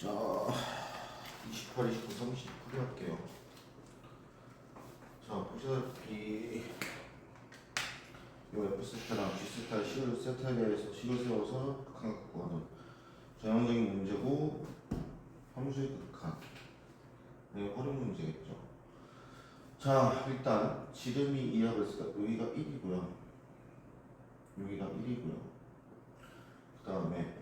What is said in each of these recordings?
자, 28, 29, 30 풀이할게요. 자, 보시다시피 요 F세타랑 G세타의 식을 세타에 대해서 식을 세워서 극한 갖고 가는 전형적인 문제고 함수의 극한 이게 활용 문제겠죠. 자, 일단 지름이 2라 그랬으니까 여기가 1이고요. 여기가 1이고요. 그 다음에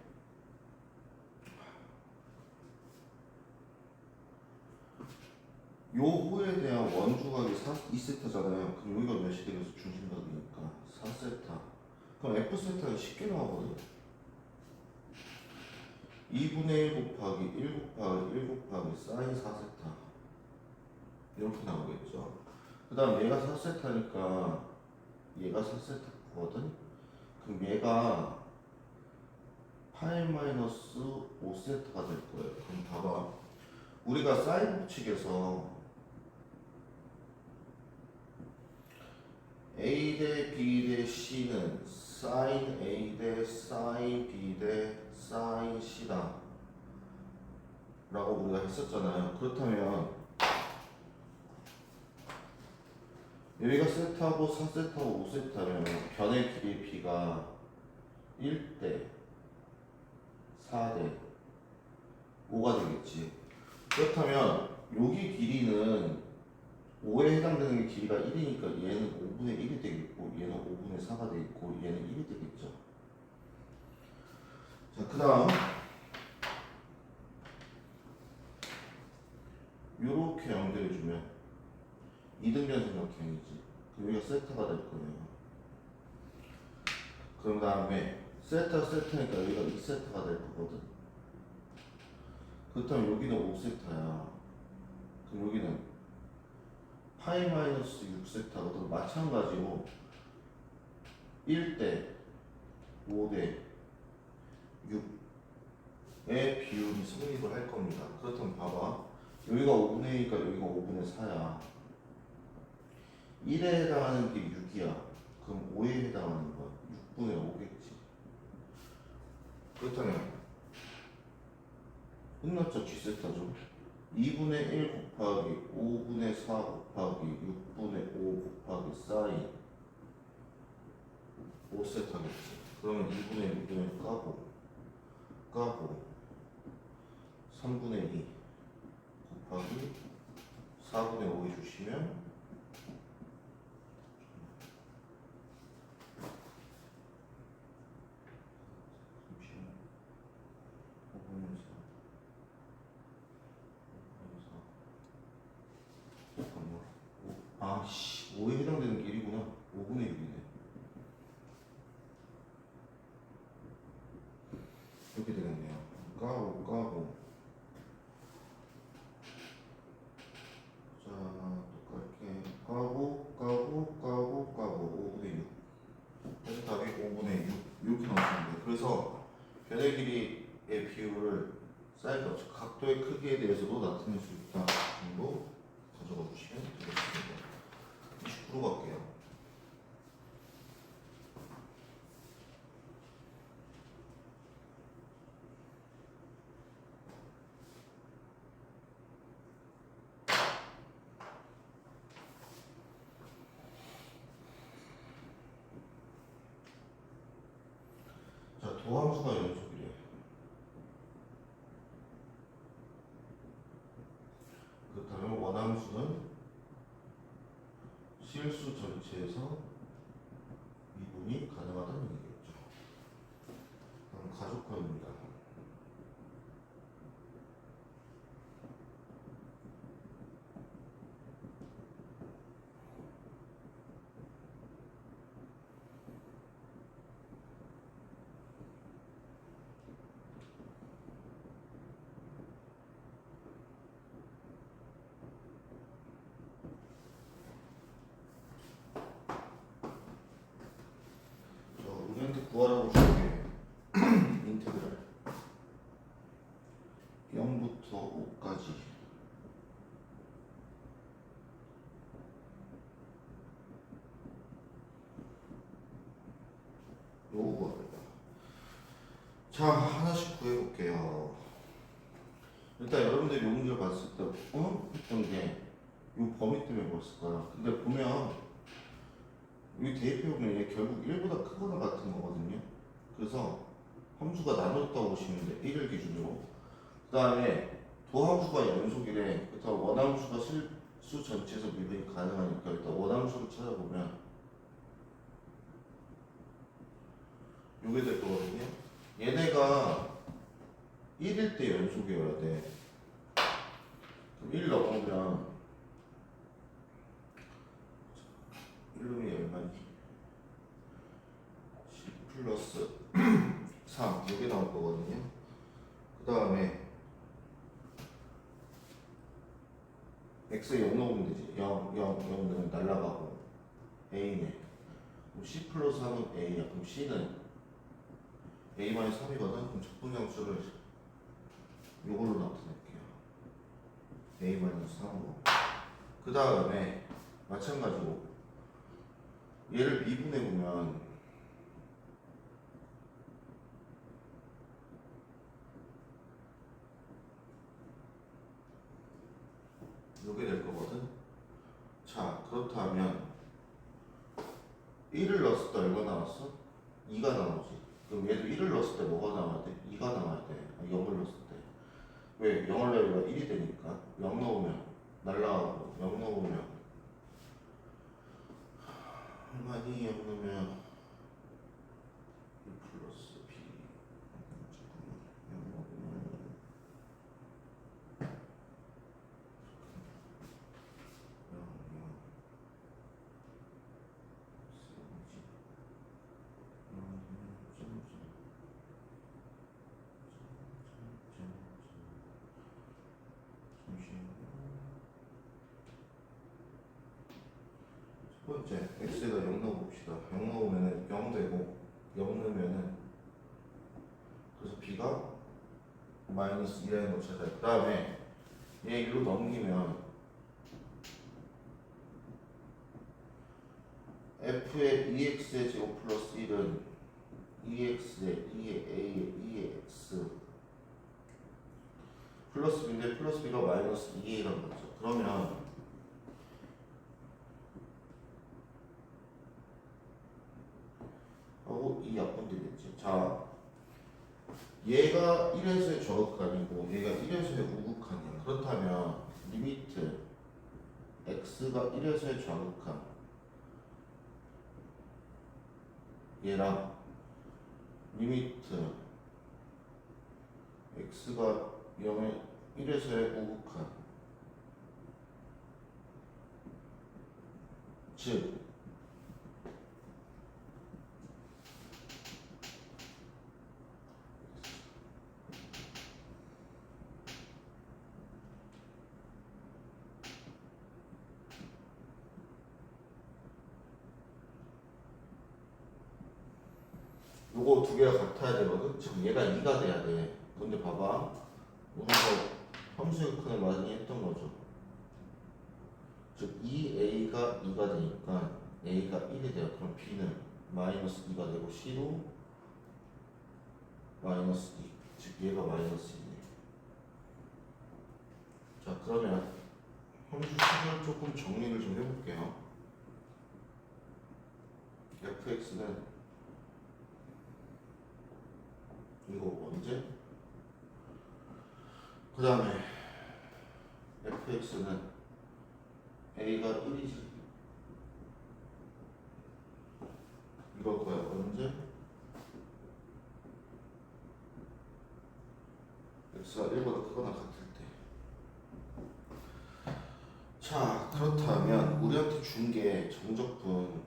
요 호에 대한 원주각이 2세타잖아요. 그럼 여기가 몇이 되겠어? 중심각이니까 4세타. 그럼 F세타가 쉽게 나오거든. 2분의 1 곱하기 1 곱하기 1 곱하기 사인 4세타 이렇게 나오겠죠. 그 다음 얘가 4세타니까 얘가 4세타거든. 그럼 얘가 파이 마이너스 5세타가 될 거예요. 그럼 봐봐. 우리가 사인 법칙에서 A 대 B 대 C는 sin A 대 sin B 대 sin C다 라고 우리가 했었잖아요. 그렇다면 여기가 세타고 4세타고 5세타면 변의 길이 B가 1대 4대 5가 되겠지. 그렇다면 여기 길이는 5에 해당되는 게 길이가 1이니까 얘는 5분의 1이 되겠고 얘는 5분의 4가 되겠고 얘는 1이 되겠죠. 자, 그 다음 요렇게 연결해주면 이등변 삼각형이지. 그럼 여기가 세타가 될 거예요. 그럼 다음에 세타니까 여기가 2세타가 될 거거든. 그렇다면 여기는 5세타야. 그럼 여기는 파이 마이너스 6세타거든. 마찬가지로 1대 5대 6의 비율이 성립을 할 겁니다. 그렇다면 봐봐. 여기가 5분의 1이니까 여기가 5분의 4야. 1에 해당하는 게 6이야. 그럼 5에 해당하는 거야. 6분의 5겠지. 그렇다면 끝났죠? G세타죠. 2분의 1 곱하기 5분의 4 곱하기 6분의 5 곱하기 사인 5세타겠지. 그러면 2분의 6을 까고 3분의 2 곱하기 4분의 5 해주시면 아씨 5에 해당되는 게 1이구나. 5분의 6이네. 이렇게 되겠네요. 까고 자 똑같게 까고 5분의 6 그래서 답이 5분의 6 이렇게 나오시면 돼요. 그래서 변의 길이의 비율을 사인 값, 각도의 크기에 대해서도 나타낼 수 있다 정도 가져가 주시면 되겠습니다. 29로 갈게요. 자, 도함수가 연속이래. 그렇다면 원함수는 실수 전체에서 미분이 가능하다는 얘기겠죠. 그럼 가족관입니다. 우리한테 구하라고 준 게 인테그랄 0부터 5까지 요거 구합니다. 자, 하나씩 구해볼게요. 일단 여러분들이 요 문제를 봤을 때 했던 게 이 범위 때문에 그랬을 거야. 근데 보면 여기 대입해 보면 얘 결국 1보다 크거나 같은 거거든요. 그래서 함수가 나눠졌다고 보시면 돼. 1을 기준으로. 그 다음에 도함수가 연속이래. 그렇다고 원함수가 실수 전체에서 미분이 가능하니까 일단 원함수를 찾아보면 요게 될 거거든요. 얘네가 1일 때 연속이어야 돼. 그럼 1 넣으면 1놈이 얼마니? 10 플러스 3 이게 나올 거거든요. 그 다음에 x에 0 넣으면 되지. 0, 0, 0 넣으면 날라가고 a네. 그럼 c 플러스 3은 a야. 그럼 c는 a-3이거든. 그럼 적분상수를 요걸로 나타낼게요. a-3으로. 그 다음에 마찬가지로 얘를 미분해보면 요게 될 거거든. 자, 그렇다면 1을 넣었을 때 얼마 나왔어? 2가 나오지. 그럼 얘도 1을 넣었을 때 뭐가 나와야 돼? 2가 나와야 돼. 0을 넣었을 때. 왜? 0을 넣으면 1이 되니까. 0 넣으면 날라가고 0 넣으면 얼마니? 0 넣으면 1 플러스 b. 잠깐만. 0 넣으면 0, 0. 첫 번째 x에다 0 넣어봅시다. 0 넣으면 0 되고 0 넣으면은 그래서 b가 마이너스 2라는 걸 찾아요. 그 다음에 얘 1로 넘기면 f의 2x의 제곱 플러스 1은 2x의 2의 a의 2의 x 플러스 b인데 플러스 b가 마이너스 2a라는 거죠. 그러면 하고 이 약분되겠지. 자, 얘가 1에서의 저극한이고 얘가 1에서의 우극한이야. 그렇다면 리미트 x가 1에서의 좌극한 얘랑 리미트 x가 0의 1에서의 우극한 즉 요거 두 개가 같아야 되거든. 지금 얘가 2가 돼야 돼. 근데 봐봐, 우리가 함수역학을 많이 했던 거죠. 즉 2a가 2가 되니까 a가 1이 돼요. 그럼 b는 마이너스 2가 되고 c도 마이너스 2. 즉 얘가 마이너스 2네. 자, 그러면 함수식을 조금 정리를 좀 해볼게요. fx는 이거 원제, 그 다음에 fx는 a가 1이지. 이럴 거야. 원제 x가 1보다 크거나 같을 때. 자, 그렇다면 우리한테 준 게 정적분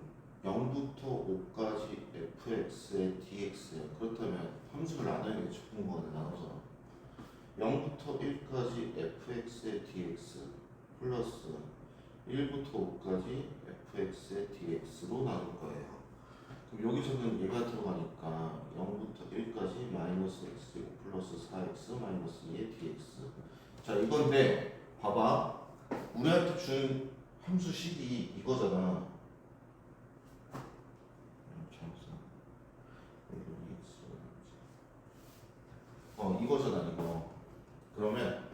0부터 5까지 fx의 dx야. 그렇다면 함수를 나눠야겠죠. 분모를 나눠서 0부터 1까지 fx의 dx 플러스 1부터 5까지 fx의 dx로 나눌 거예요. 그럼 여기서는 얘가 들어가니까 0부터 1까지 마이너스 x제곱 플러스 4x 마이너스 2의 dx. 자, 이건데 봐봐, 우리한테 준 함수식이 이거잖아. 이거잖아, 이거. 그러면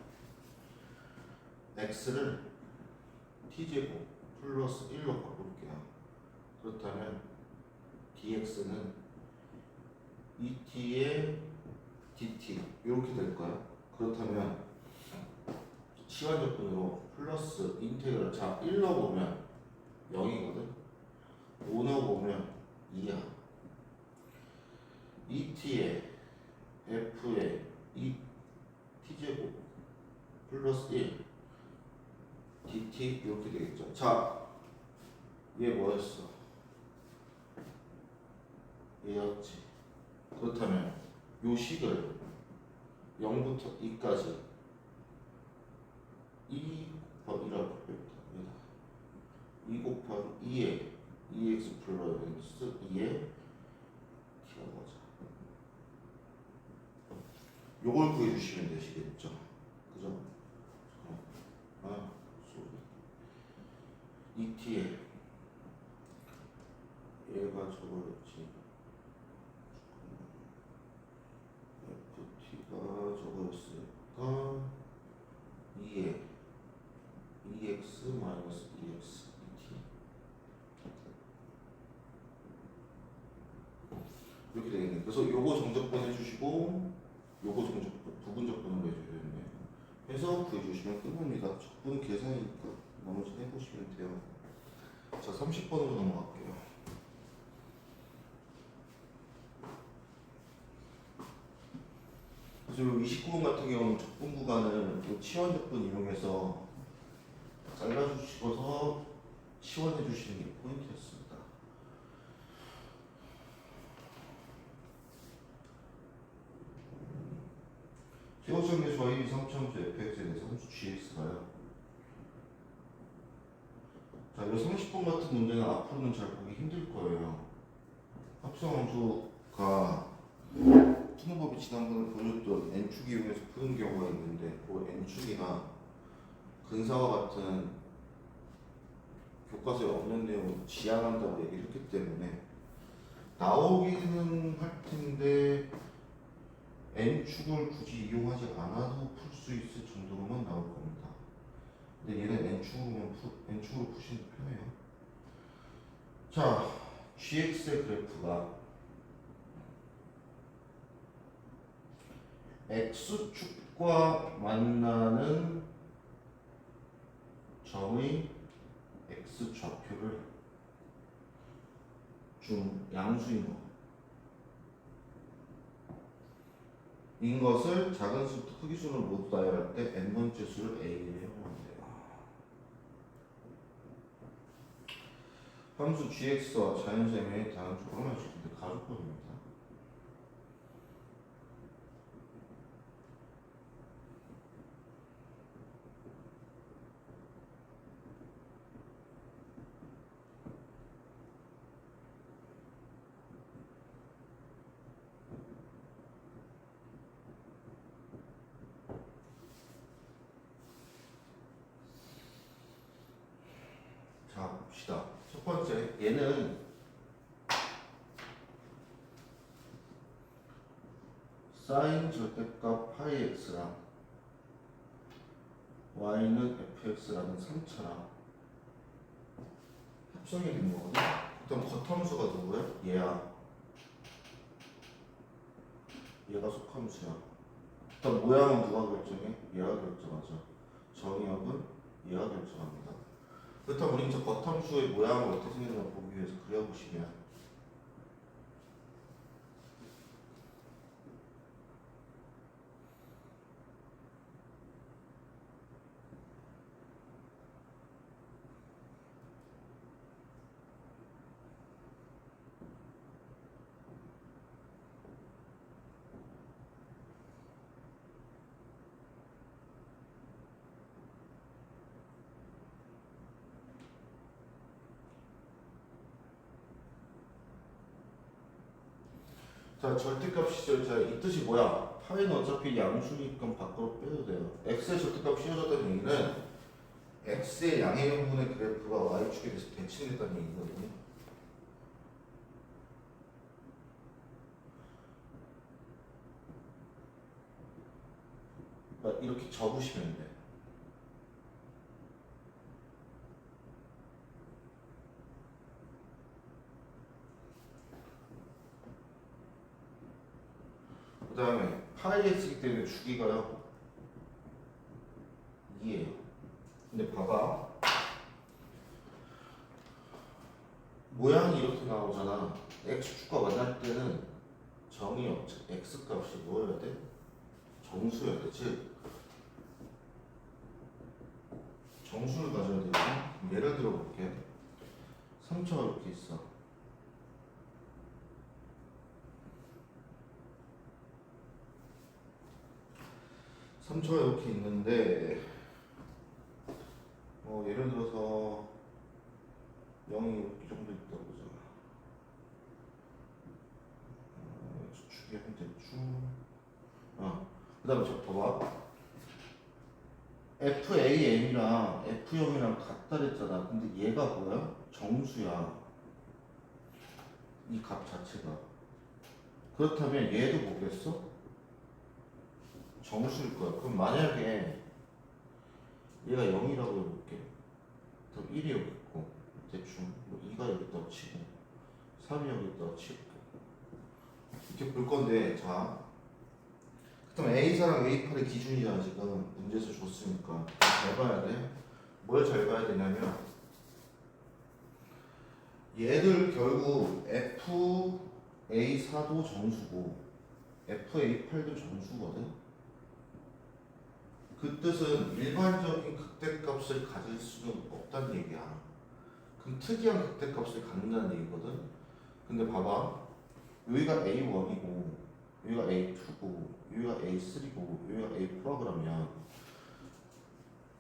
x를 t제곱 플러스 1로 바꿀게요. 그렇다면 dx는 2t의 dt 이렇게 될까요? 그렇다면 시간적분으로 플러스 인테그럴, 자 1 넣어보면 0이거든. 5 넣어보면 2야. 2t의 f의 2t제곱 플러스 1 dt 이렇게 되겠죠. 자, 얘 뭐였어? 얘였지. 그렇다면 요 식을 0부터 2까지 2 곱하기라고 했다. 2 곱하기 2에 2x 플러스 2에 t라고 하자. 요걸 구해주시면 되시겠죠. 그죠? 아, 소리. 2t에 얘가 저거였지. ft가 저거였으니까 2에 2x 마이너스 2x dt 이렇게 되겠네. 그래서 요거 정적분 해주시고 요거 정적분 부분적분으로 해주겠네. 해서 구해주시면 끝납니다. 적분 계산이니까 나머지 해보시면 돼요. 자, 30번으로 넘어갈게요. 그래서 요 29번 같은 경우는 적분 구간을 요 치환 적분 이용해서 잘라주시고서 치환해 주시는 게 포인트였습니다. 최고점의 조합이 상점수 fx에 대해서 함수 gx가요. 자, 이 30번 같은 문제는 앞으로는 잘 보기 힘들 거예요. 합성 함수가 푸는 법이 지난번에 보여줬던 n축 이용해서 푸는 경우가 있는데 그 n축이나 근사와 같은 교과서에 없는 내용을 지향한다고 얘기를 했기 때문에 나오기는 할 텐데 n축을 굳이 이용하지 않아도 풀 수 있을 정도로만 나올 겁니다. 근데 얘는 n축으로 푸시는 게 편해요. 자, gx의 그래프가 x축과 만나는 점의 x좌표를 준 양수인 거. 인 것을 작은 수부터 크기 수를 모두 나열할 때 n번째 수를 a를 이용하면 돼요. 함수 gx와 자연셈의 다음 조건을 주는데 가족법입니다. 자, 봅시다. 첫 번째, 얘는 사인 절대값 파이 x랑 y는 fx라는 3차랑 합성이 된 거거든. 일단 겉함수가 누구야? 얘야. 얘가 속함수야. 일단 모양은 누가 결정해? 얘가 결정하죠. 정의역은 얘가 결정합니다. 그렇다면 우리 이제 겉함수의 모양을 어떻게 생겼나 보기 위해서 그려보시면 자, 절대값이죠. 자, 이 뜻이 뭐야? 파이는 어차피 양수니까 밖으로 빼도 돼요. x의 절대값 씌워졌다는 얘기는 x의 양의형분의 그래프가 y축에 대해서 대칭됐다는 얘기거든요. 그러니까 이렇게 접으시면 돼. 다음에 파이 x이기 때문에 주기가요 2예요. 근데 봐봐, 모양이 이렇게 나오잖아. x축과 만날 때는 정의 없지. x 값이 뭐여야 돼? 정수여야 돼. 즉 정수를 가져야 되고, 예를 들어 볼게. 3차가 이렇게 있어. 3차가 이렇게 있는데, 예를 들어서 0이 이렇게 정도 있다고 보자. 축이 하면 대충. 그 다음에 저 봐봐. FAM이랑 F0이랑 같다 그랬잖아. 근데 얘가 뭐야? 정수야. 이 값 자체가. 그렇다면 얘도 뭐겠어? 정수일 거야. 그럼 만약에 얘가 0이라고 해볼게. 그럼 1이 여기 있고, 대충 뭐 2가 여기 있다고 치고 3이 여기 있다고 치고 이렇게 볼 건데, 자 그럼 A사랑 A8의 기준이잖아. 지금 문제에서 줬으니까 잘 봐야 돼. 뭘 잘 봐야 되냐면, 얘들 결국 FA4도 정수고 FA8도 정수거든. 그 뜻은 일반적인 극대값을 가질 수는 없다는 얘기야. 그럼 특이한 극대값을 갖는다는 얘기거든. 근데 봐봐, 여기가 A1이고 여기가 A2고 여기가 A3고 여기가 A4라 그러면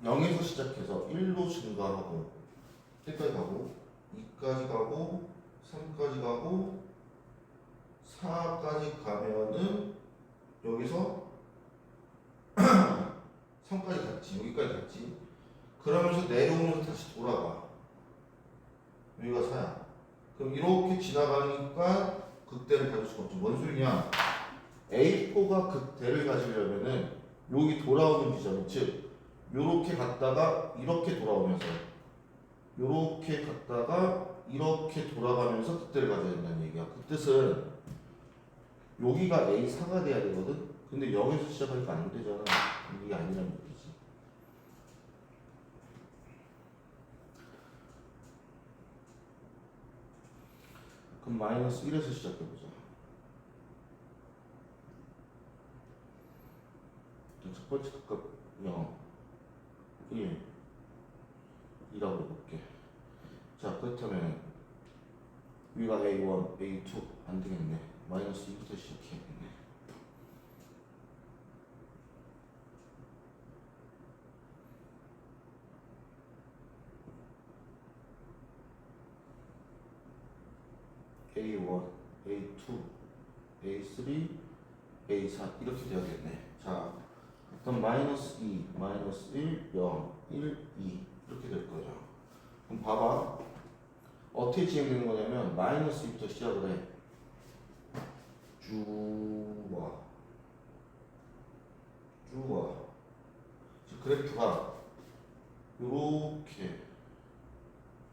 0에서 시작해서 1로 증가하고 1까지 가고 2까지 가고 3까지 가고 4까지 가면은 여기서 3까지 갔지, 여기까지 갔지. 그러면서 내려오면서 다시 돌아가. 여기가 4야. 그럼 이렇게 지나가니까 극대를 가질 수가 없지. 뭔 소리냐? A4가 극대를 가지려면은 여기 돌아오는 지점, 즉 요렇게 갔다가 이렇게 돌아오면서 요렇게 갔다가 이렇게 돌아가면서 극대를 가져야 된다는 얘기야. 그 뜻은 여기가 A4가 돼야 되거든. 근데 0에서 시작하니까 안 되잖아. 이게 아니란 얘기지. 그럼 마이너스 1에서 시작해보자. 첫 번째 값 0, 1, 2라고 해볼게. 자, 그렇다면 위가 A1, A2 안 되겠네. 마이너스 2부터 시작해야겠네. A1, A2, A3, A4 이렇게 되어야겠네. 자, 그럼 마이너스 2, 마이너스 1, 0, 1, 2 이렇게 될 거죠. 그럼 봐봐, 어떻게 진행되는 거냐면 마이너스 2부터 시작을 해. 쭉 와. 쭉 와. 그래프가 이렇게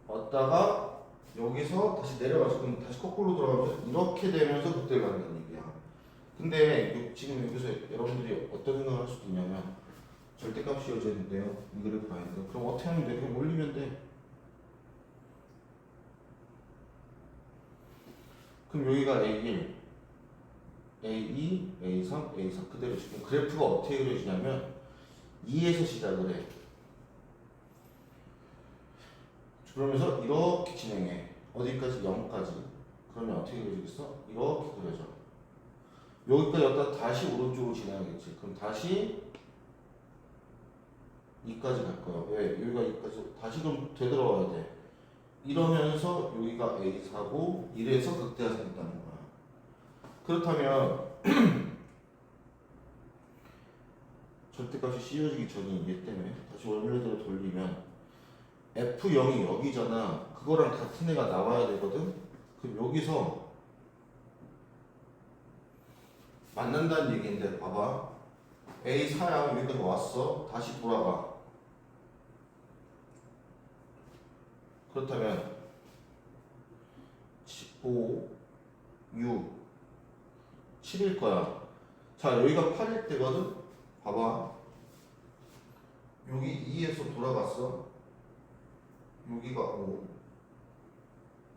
왔다가 여기서 다시 내려가서 그럼 다시 거꾸로 돌아가면서 이렇게 되면서 그때 간다는 얘기야. 근데 지금 여기서 여러분들이 어떤 생각을 할 수도 있냐면, 절대값이 이어져 있는데요, 이 그래프 아닌데 그럼 어떻게 하면 돼? 그냥 올리면 돼. 그럼 여기가 A1, A2, A3, A4 그대로 지금 그래프가 어떻게 그려지냐면 2에서 시작을 해. 그러면서 이렇게 진행해. 어디까지? 0까지. 그러면 어떻게 그려지겠어? 이렇게 그려져. 여기까지 왔다 다시 오른쪽으로 진행하겠지. 그럼 다시 2까지 갈 거야. 왜? 여기가 2까지 다시 그럼 되돌아와야 돼. 이러면서 여기가 A4고 이래서 극대가 생긴다는 거야. 그렇다면 절대값이 씌워지기 전인 얘 때문에 다시 원래대로 돌리면 F0이 여기잖아. 그거랑 같은 애가 나와야 되거든. 그럼 여기서 만난다는 얘기인데 봐봐, A4야 여기까지 왔어. 다시 돌아가. 그렇다면 5, 6, 7일 거야. 자, 여기가 8일 때거든. 봐봐. 여기 2에서 돌아갔어. 여기가 5,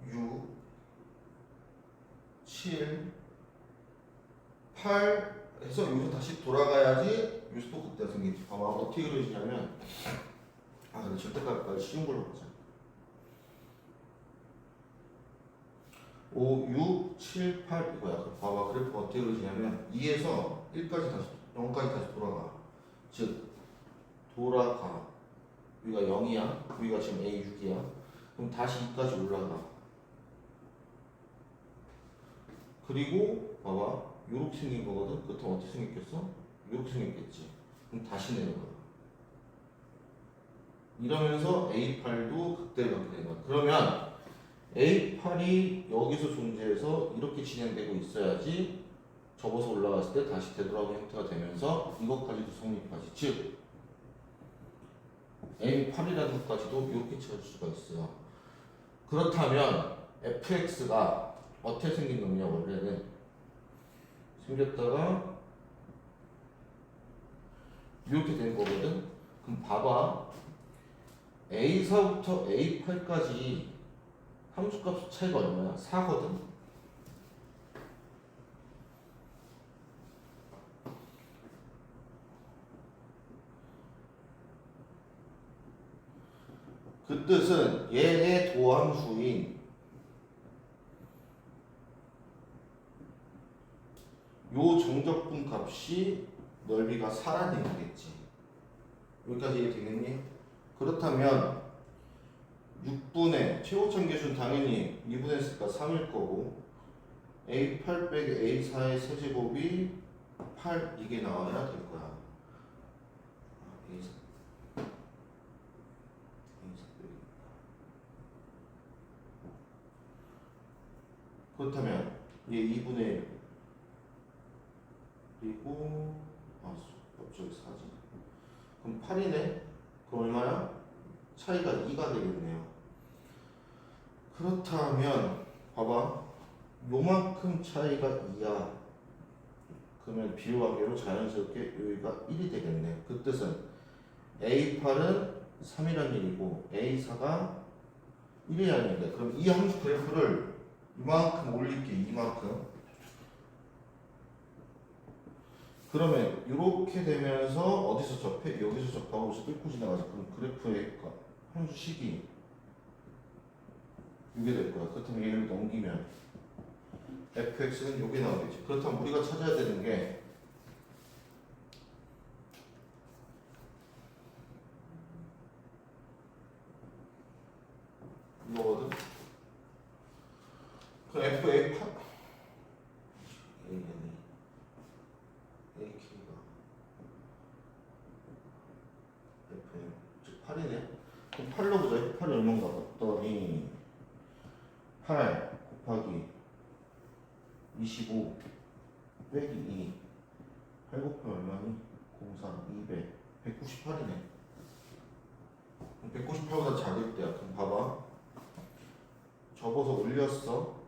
6, 7, 8 해서 여기서 다시 돌아가야지 여기서 또 그때가 생기지. 봐봐. 어떻게 그려지냐면 근데 절대값까지 쉬운 걸로 보자. 5, 6, 7, 8 이거야. 봐봐. 그래프가 어떻게 그려지냐면 2에서 1까지 다시 0까지 다시 돌아가. 즉 돌아가. 여기가 0이야. 여기가 지금 A 6이야. 그럼 다시 2까지 올라가. 그리고 봐봐. 요렇게 생긴 거거든. 그렇다면 어떻게 생겼겠어? 요렇게 생겼겠지. 그럼 다시 내려가. 이러면서 A8도 극대를 갖게 되는 거야. 그러면 A8이 여기서 존재해서 이렇게 진행되고 있어야지 접어서 올라갔을 때 다시 되돌아오는 형태가 되면서 이것까지도 성립하지. 즉 A8이라는 것까지도 이렇게 찾을 수가 있어요. 그렇다면 fx가 어떻게 생긴 놈이냐. 원래는 생겼다가 이렇게 된 거거든. 그럼 봐봐. A4부터 A8까지 함수값 차이가 얼마야? 4거든. 그 뜻은 얘의 도함수인 요 정적분 값이 넓이가 4라는 얘기겠지. 여기까지 이해되겠니? 그렇다면 6분의 최고점 계수는 당연히 2분의 했으니까 3일 거고 A8 빼기 A4의 세제곱이 8 이게 나와야 될 거야. A4 그렇다면 얘 2분의 1 그리고 저기 4지. 그럼 8이네? 그럼 얼마야? 차이가 2가 되겠네요. 그렇다면 봐봐. 요만큼 차이가 2야. 그러면 비유관계로 자연스럽게 여기가 1이 되겠네. 그 뜻은 A8은 3이라는 얘기고 A4가 1이라는 얘기야. 그럼 이 함수 그래프를 이만큼 올릴게. 이만큼. 그러면 이렇게 되면서 어디서 접해? 여기서 접하고 여기서 뚫고 지나가지. 그럼 그래프의 함수 식이 이게 될 거야. 그렇다면 얘를 넘기면 fx는 이게 나오겠지. 그렇다면 우리가 찾아야 되는 게 이거거든. 그 f의 8 ak가 fm 즉 8이네. 그럼 8로 보자. 8이 얼마인가 봤더니 8 곱하기 25 빼기 2 8 곱하기 얼마니? 04 200 198이네. 198보다 작을 때야. 그럼 봐봐. 접어서 올렸어.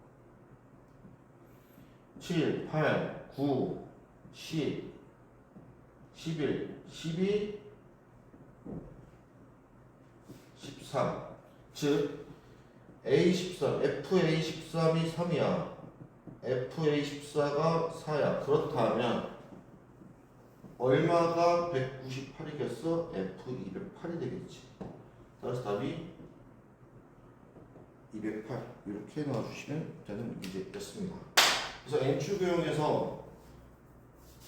7, 8, 9, 10, 11, 12, 13. 즉 A13, FA13이 3이야. FA14가 4야. 그렇다면 얼마가 198이겠어? F208이 되겠지. 따라서 답이 208 이렇게 넣어주시면 되는 문제였습니다. 그래서 N축유형에서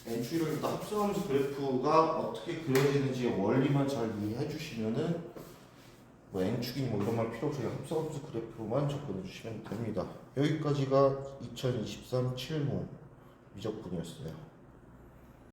N축유형의 합성함수 그래프가 어떻게 그려지는지 원리만 잘 이해해 주시면은 뭐 N축이 뭐 이런 말 필요 없이 합성함수 그래프만 접근해 주시면 됩니다. 여기까지가 2023 7무 미적분이었어요.